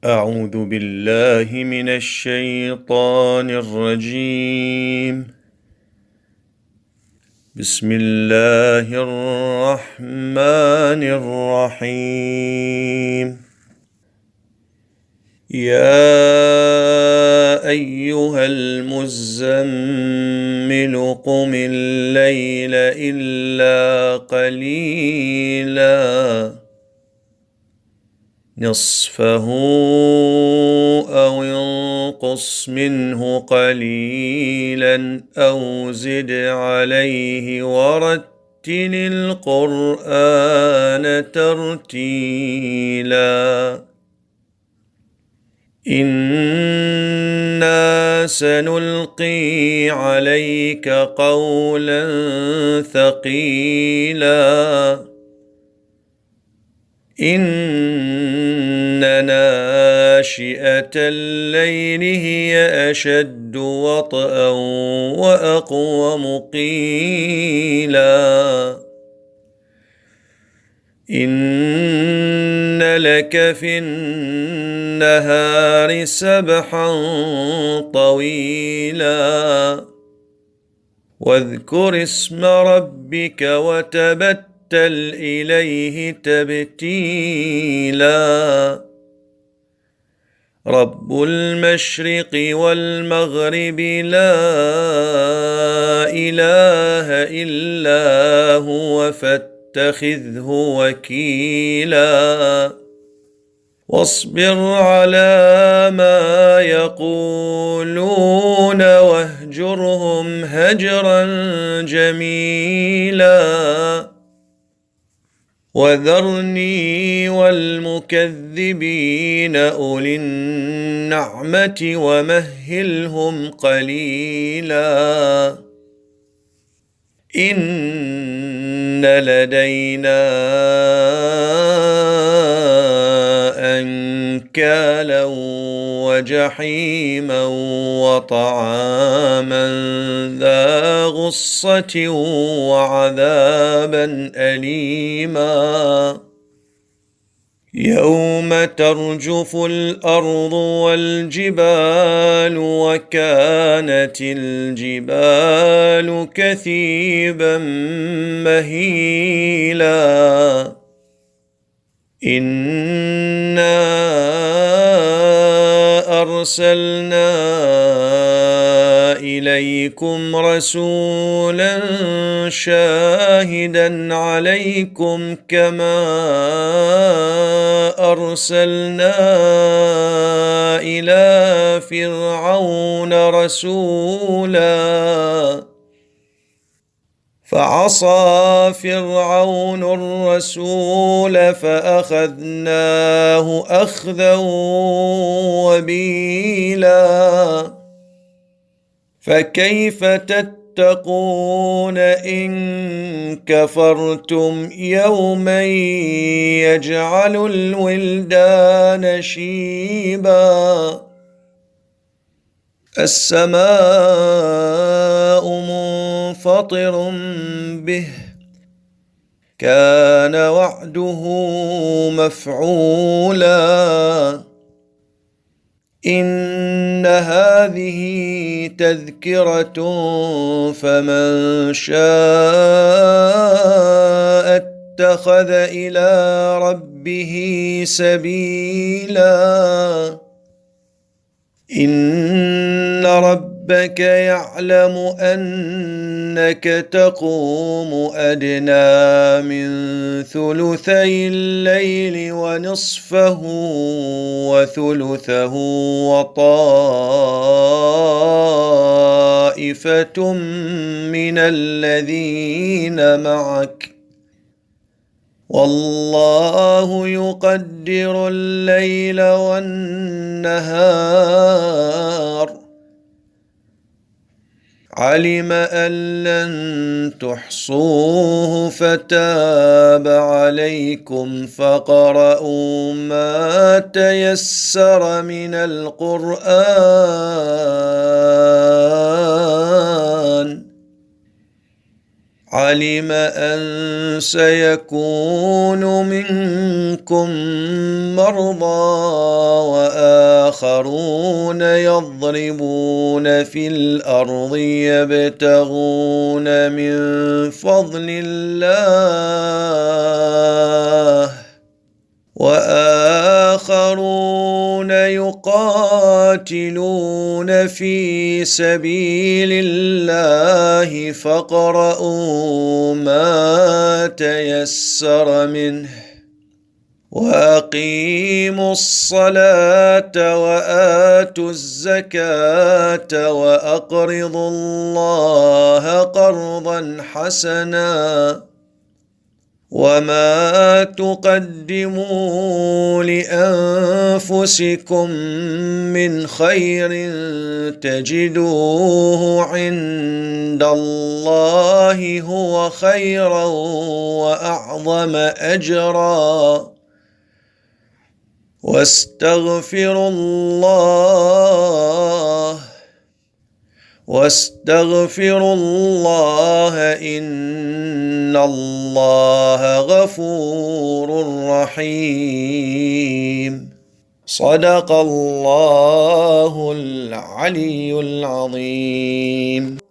أعوذ بالله من الشيطان الرجيم. بسم الله الرحمن الرحيم. يا أيها المزمل قم الليل إلا قليلاً نصفه أو انقص منه قليلا أو زد عليه ورتل القرآن ترتيلا إنا سنلقي عليك قولا ثقيلا إن ناشئة الليل هي أشد وطئا وأقوم قيلا إن لك في النهار سبحا طويلا واذكر اسم ربك وتبتل إليه تبتيلا رب المشرق والمغرب لا إله إلا هو فاتخذه وكيلا واصبر على ما يقولون واهجرهم هجرا جميلا وذرني والمكذبين أولي النعمة ومهلهم قليلا إن لدينا أنكالا وجحيما وطعاما ذا غصة وعذابا أليما يوم ترجف الأرض والجبال وكانت الجبال كثيبا مهيلا إنا أرسلنا إليكم رسولا شاهدا عليكم كما أرسلنا إلى فرعون رسولا فعصى فرعون الرسول فأخذناه أخذا وبيلا فكيف تتقون إن كفرتم يوما يجعل الولدان شيبا السماء منفطر به كان وعده مفعولا إن هذه تذكرة فمن شاء اتخذ إلى ربه سبيلا إن ربك يعلم أنك تقوم أدنى من ثلثي الليل ونصفه وثلثه وطائفة من الذين معك والله يقدر الليل والنهار علم أن لن تحصوه فتاب عليكم فاقرؤوا ما تيسر من القرآن علم أن سيكون منكم مرضى وآخرون يضربون في الأرض يبتغون من فضل الله وآخرون يقاتلون في سبيل الله فاقرؤوا ما تيسر منه وأقيموا الصلاة وآتوا الزكاة وأقرضوا الله قرضا حسنا وما تقدموا لأنفسكم من خير تجدوه عند الله هو خيرا وأعظم أجرا واستغفروا الله إن الله غفور رحيم. صدق الله العلي العظيم.